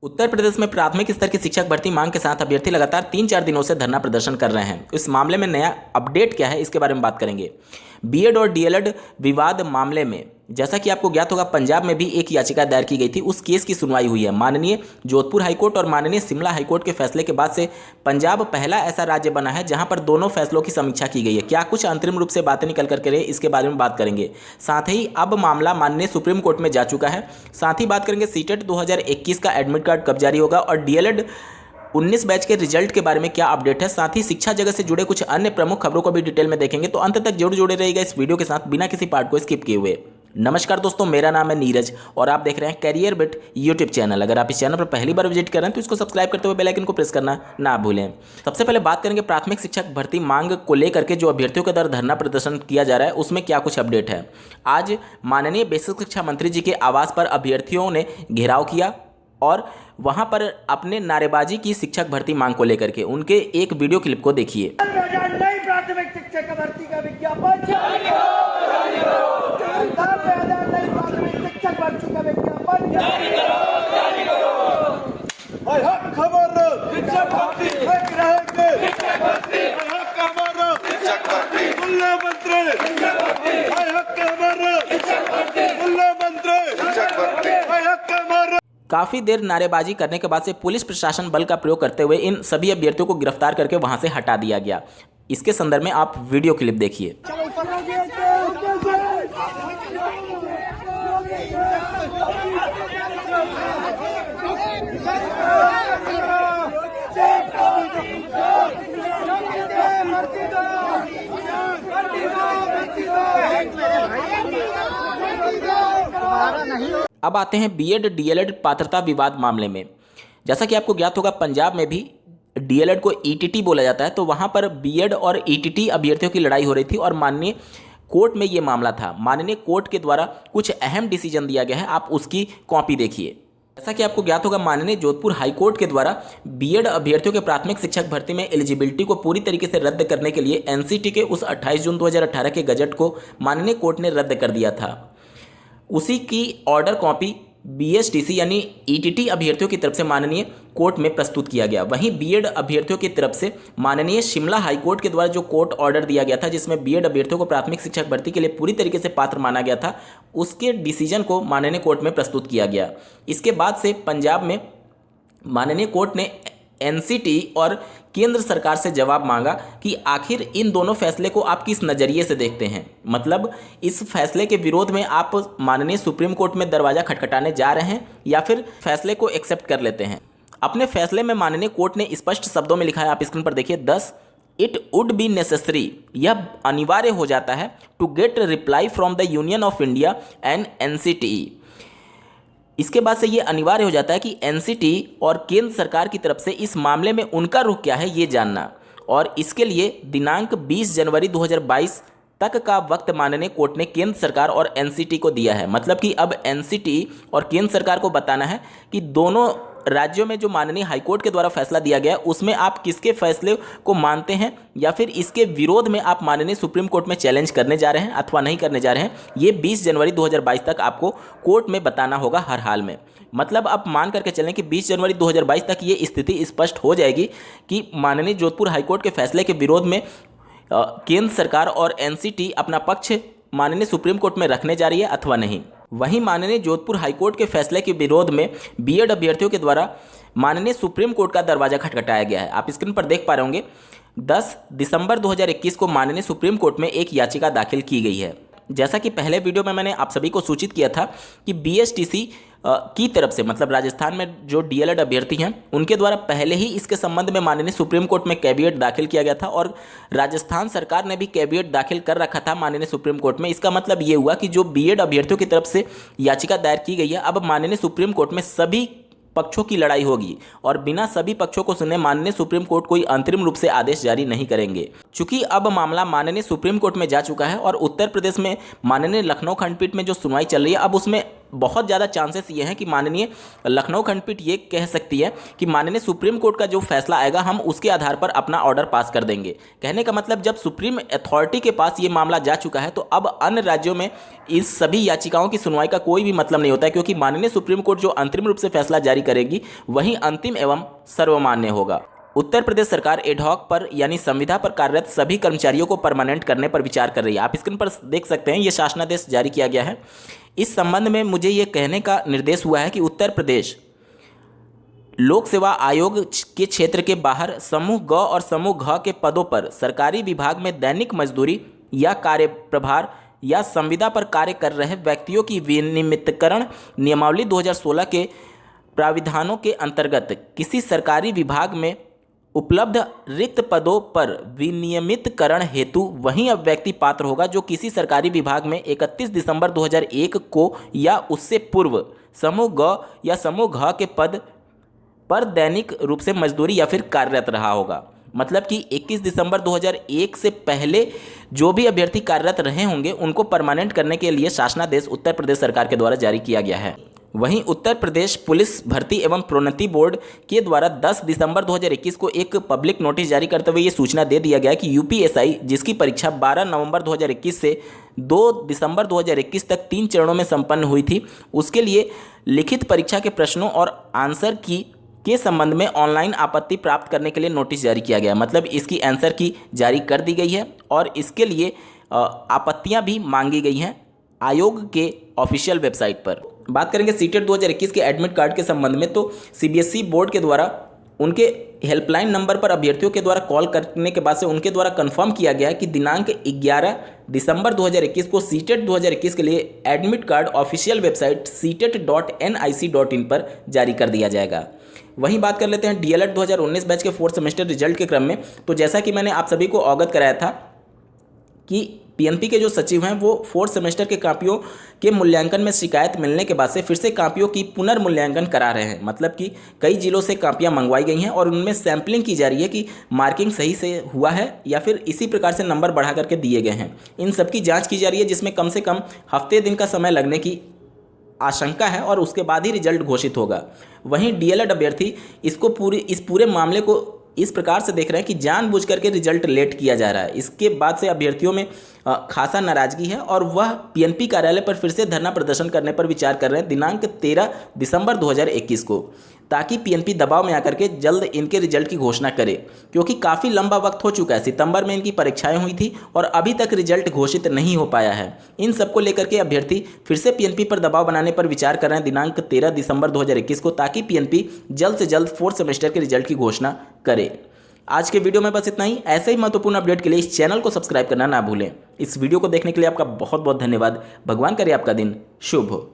उत्तर प्रदेश में प्राथमिक स्तर की शिक्षक भर्ती मांग के साथ अभ्यर्थी लगातार 3-4 दिनों से धरना प्रदर्शन कर रहे हैं। इस मामले में नया अपडेट क्या है, इसके बारे में बात करेंगे। बीएड और डीएलएड विवाद मामले में जैसा कि आपको ज्ञात होगा, पंजाब में भी एक याचिका दायर की गई थी। उस केस की सुनवाई हुई है। माननीय जोधपुर हाईकोर्ट और माननीय शिमला हाईकोर्ट के फैसले के बाद से पंजाब पहला ऐसा राज्य बना है जहां पर दोनों फैसलों की समीक्षा की गई है। क्या कुछ अंतरिम रूप से बातें निकल करके रहे, इसके बारे में बात करेंगे। साथ ही अब मामला माननीय सुप्रीम कोर्ट में जा चुका है। साथ ही बात करेंगे सीटेट 2021 का एडमिट कार्ड कब जारी होगा और डीएलएड 19 बैच के रिजल्ट के बारे में क्या अपडेट है। साथ ही शिक्षा जगत से जुड़े कुछ अन्य प्रमुख खबरों को भी डिटेल में देखेंगे। तो अंत तक जरूर जुड़े रहिएगा इस वीडियो के साथ, बिना किसी पार्ट को स्किप किए हुए। नमस्कार दोस्तों, मेरा नाम है नीरज और आप देख रहे हैं करियर बिट यूट्यूब चैनल। अगर आप इस चैनल पर पहली बार विजिट कर रहे हैं तो इसको सब्सक्राइब करते हुए बेल आइकन को प्रेस करना ना भूलें। सबसे पहले बात करेंगे प्राथमिक शिक्षक भर्ती मांग को लेकर के जो अभ्यर्थियों के द्वारा धरना प्रदर्शन किया जा रहा है उसमें क्या कुछ अपडेट है। आज माननीय बेसिक शिक्षा मंत्री जी के आवास पर अभ्यर्थियों ने घेराव किया और वहां पर अपने नारेबाजी की शिक्षक भर्ती मांग को लेकर के। उनके एक वीडियो क्लिप को देखिए। प्राथमिक शिक्षक भर्ती का विज्ञापन जारी हो, प्राथमिक शिक्षक भर्ती का विज्ञापन जारी करो। हक हमारा शिक्षक भर्ती, हक रहेंगे शिक्षक भर्ती, हक हमारा शिक्षक भर्ती, मुल्ला मंत्री शिक्षक भर्ती, हक हमारा शिक्षक भर्ती, मुल्ला मंत्री शिक्षक भर्ती, हक हमारा। काफ़ी देर नारेबाजी करने के बाद से पुलिस प्रशासन बल का प्रयोग करते हुए इन सभी अभ्यर्थियों को गिरफ्तार करके वहां से हटा दिया गया। इसके संदर्भ में आप वीडियो क्लिप देखिए। अब आते हैं बीएड डीएलएड पात्रता विवाद मामले में। जैसा कि आपको ज्ञात होगा, पंजाब में भी डीएलएड को ईटीटी बोला जाता है, तो वहां पर बीएड और ईटीटी अभ्यर्थियों की लड़ाई हो रही थी और माननीय कोर्ट में ये मामला था। माननीय कोर्ट के द्वारा कुछ अहम डिसीजन दिया गया है, आप उसकी कॉपी देखिए। जैसा कि आपको ज्ञात होगा, माननीय जोधपुर हाईकोर्ट के द्वारा बीएड अभ्यर्थियों के प्राथमिक शिक्षक भर्ती में एलिजिबिलिटी को पूरी तरीके से रद्द करने के लिए एनसीटी के उस 28 जून 2018 के गजट को माननीय कोर्ट ने रद्द कर दिया था। उसी की ऑर्डर कॉपी बीएसटीसी यानी ईटीटी अभ्यर्थियों की तरफ से माननीय कोर्ट में प्रस्तुत किया गया। वहीं बीएड अभ्यर्थियों की तरफ से माननीय शिमला हाईकोर्ट के द्वारा जो कोर्ट ऑर्डर दिया गया था, जिसमें बीएड अभ्यर्थियों को प्राथमिक शिक्षक भर्ती के लिए पूरी तरीके से पात्र माना गया था, उसके डिसीजन को माननीय कोर्ट में प्रस्तुत किया गया। इसके बाद से पंजाब में माननीय कोर्ट ने एनसीटी और केंद्र सरकार से जवाब मांगा कि आखिर इन दोनों फैसले को आप किस नज़रिए से देखते हैं। मतलब इस फैसले के विरोध में आप माननीय सुप्रीम कोर्ट में दरवाज़ा खटखटाने जा रहे हैं या फिर फैसले को एक्सेप्ट कर लेते हैं। अपने फैसले में माननीय कोर्ट ने स्पष्ट शब्दों में लिखा है, आप स्क्रीन पर देखिए। 10 इट वुड बी नेसेसरी, यह अनिवार्य हो जाता है, to get reply from the Union of India and NCT. इसके बाद से ये अनिवार्य हो जाता है कि एनसीटी और केंद्र सरकार की तरफ से इस मामले में उनका रुख क्या है ये जानना, और इसके लिए दिनांक 20 जनवरी 2022 तक का वक्त माननीय कोर्ट ने केंद्र सरकार और एनसीटी को दिया है। मतलब कि अब एनसीटी और केंद्र सरकार को बताना है कि दोनों राज्यों में जो माननीय हाईकोर्ट के द्वारा फैसला दिया गया उसमें आप किसके फैसले को मानते हैं या फिर इसके विरोध में आप माननीय सुप्रीम कोर्ट में चैलेंज करने जा रहे हैं अथवा नहीं करने जा रहे हैं। ये 20 जनवरी 2022 तक आपको कोर्ट में बताना होगा हर हाल में। मतलब आप मान करके चलें कि 20 जनवरी 2022 तक ये स्थिति स्पष्ट हो जाएगी कि माननीय जोधपुर हाईकोर्ट के फैसले के विरोध में केंद्र सरकार और एनसीटी अपना पक्ष माननीय सुप्रीम कोर्ट में रखने जा रही है अथवा नहीं। वहीं माननीय जोधपुर हाईकोर्ट के फैसले के विरोध में बीएड अभ्यर्थियों के द्वारा माननीय सुप्रीम कोर्ट का दरवाजा खटखटाया गया है। आप स्क्रीन पर देख पा रहे होंगे, 10 दिसंबर 2021 को माननीय सुप्रीम कोर्ट में एक याचिका दाखिल की गई है। जैसा कि पहले वीडियो में मैंने आप सभी को सूचित किया था कि बीएसटीसी की तरफ से, मतलब राजस्थान में जो डीएलएड अभ्यर्थी हैं उनके द्वारा पहले ही इसके संबंध में माननीय सुप्रीम कोर्ट में कैविएट दाखिल किया गया था और राजस्थान सरकार ने भी कैविएट दाखिल कर रखा था माननीय सुप्रीम कोर्ट में। इसका मतलब ये हुआ कि जो बीएड अभ्यर्थियों की तरफ से याचिका दायर की गई है, अब माननीय सुप्रीम कोर्ट में सभी पक्षों की लड़ाई होगी और बिना सभी पक्षों को सुने माननीय सुप्रीम कोर्ट कोई अंतरिम रूप से आदेश जारी नहीं करेंगे। चूंकि अब मामला माननीय सुप्रीम कोर्ट में जा चुका है और उत्तर प्रदेश में माननीय लखनऊ खंडपीठ में जो सुनवाई चल रही है, अब उसमें बहुत ज़्यादा चांसेस ये हैं कि माननीय लखनऊ खंडपीठ ये कह सकती है कि माननीय सुप्रीम कोर्ट का जो फैसला आएगा हम उसके आधार पर अपना ऑर्डर पास कर देंगे। कहने का मतलब जब सुप्रीम अथॉरिटी के पास ये मामला जा चुका है तो अब अन्य राज्यों में इस सभी याचिकाओं की सुनवाई का कोई भी मतलब नहीं होता है, क्योंकि माननीय सुप्रीम कोर्ट जो अंतरिम रूप से फैसला जारी करेगी वही अंतिम एवं सर्वमान्य होगा। उत्तर प्रदेश सरकार एडहॉक पर यानी संविदा पर कार्यरत सभी कर्मचारियों को परमानेंट करने पर विचार कर रही है। आप स्क्रीन पर देख सकते हैं ये शासनादेश जारी किया गया है। इस संबंध में मुझे ये कहने का निर्देश हुआ है कि उत्तर प्रदेश लोक सेवा आयोग के क्षेत्र के बाहर समूह ग और समूह घ के पदों पर सरकारी विभाग में दैनिक मजदूरी या कार्य प्रभार या संविदा पर कार्य कर रहे व्यक्तियों की विनियमितकरण नियमावली 2016 के प्राविधानों के अंतर्गत किसी सरकारी विभाग में उपलब्ध रिक्त पदों पर विनियमितकरण हेतु वही अब व्यक्ति पात्र होगा जो किसी सरकारी विभाग में 31 दिसंबर 2001 को या उससे पूर्व समूह ग या समूह घ के पद पर दैनिक रूप से मजदूरी या फिर कार्यरत रहा होगा। मतलब कि 21 दिसंबर 2001 से पहले जो भी अभ्यर्थी कार्यरत रहे होंगे उनको परमानेंट करने के लिए शासनादेश उत्तर प्रदेश सरकार के द्वारा जारी किया गया है। वहीं उत्तर प्रदेश पुलिस भर्ती एवं प्रोन्नति बोर्ड के द्वारा 10 दिसंबर 2021 को एक पब्लिक नोटिस जारी करते हुए ये सूचना दे दिया गया कि यूपीएसआई जिसकी परीक्षा 12 नवंबर 2021 से 2 दिसंबर 2021 तक 3 चरणों में संपन्न हुई थी, उसके लिए लिखित परीक्षा के प्रश्नों और आंसर की के संबंध में ऑनलाइन आपत्ति प्राप्त करने के लिए नोटिस जारी किया गया। मतलब इसकी आंसर की जारी कर दी गई है और इसके लिए आपत्तियां भी मांगी गई हैं आयोग के ऑफिशियल वेबसाइट पर। बात करेंगे सीटेट 2021 के एडमिट कार्ड के संबंध में, तो सीबीएसई बोर्ड के द्वारा उनके हेल्पलाइन नंबर पर अभ्यर्थियों के द्वारा कॉल करने के बाद से उनके द्वारा कंफर्म किया गया कि दिनांक 11 दिसंबर 2021 को सीटेट 2021 के लिए admit card official website ctet.nic.in पर जारी कर दिया जाएगा। वहीं बात कर लेते हैं डीएलएड 2019 बैच के 4th सेमेस्टर रिजल्ट के क्रम में। तो जैसा कि मैंने आप सभी को अवगत कराया था कि पीएनपी के जो सचिव हैं वो 4th सेमेस्टर के कापियों के मूल्यांकन में शिकायत मिलने के बाद से फिर से कापियों की पुनर्मूल्यांकन करा रहे हैं। मतलब कि कई जिलों से कापियां मंगवाई गई हैं और उनमें सैंपलिंग की जा रही है कि मार्किंग सही से हुआ है या फिर इसी प्रकार से नंबर बढ़ा करके दिए गए हैं। इन सब की जाँच की जा रही है, जिसमें कम से कम हफ्ते दिन का समय लगने की आशंका है और उसके बाद ही रिजल्ट घोषित होगा। वहीं डीएलएड अभ्यर्थी इस पूरे मामले को इस प्रकार से देख रहे हैं कि जानबूझ करके रिजल्ट लेट किया जा रहा है। इसके बाद से अभ्यर्थियों में खासा नाराजगी है और वह पीएनपी कार्यालय पर फिर से धरना प्रदर्शन करने पर विचार कर रहे हैं दिनांक 13 दिसंबर 2021 को, ताकि पीएनपी दबाव में आकर के जल्द इनके रिजल्ट की घोषणा करे, क्योंकि काफ़ी लंबा वक्त हो चुका है। सितंबर में इनकी परीक्षाएं हुई थी और अभी तक रिजल्ट घोषित नहीं हो पाया है। इन सबको लेकर के अभ्यर्थी फिर से पीएनपी पर दबाव बनाने पर विचार कर रहे हैं दिनांक 13 दिसंबर 2021 को, ताकि पीएनपी जल्द से जल्द 4th सेमेस्टर के रिजल्ट की घोषणा करे। आज के वीडियो में बस इतना ही। ऐसे ही महत्वपूर्ण अपडेट के लिए इस चैनल को सब्सक्राइब करना ना भूलें। इस वीडियो को देखने के लिए आपका बहुत बहुत धन्यवाद। भगवान करे आपका दिन शुभ हो।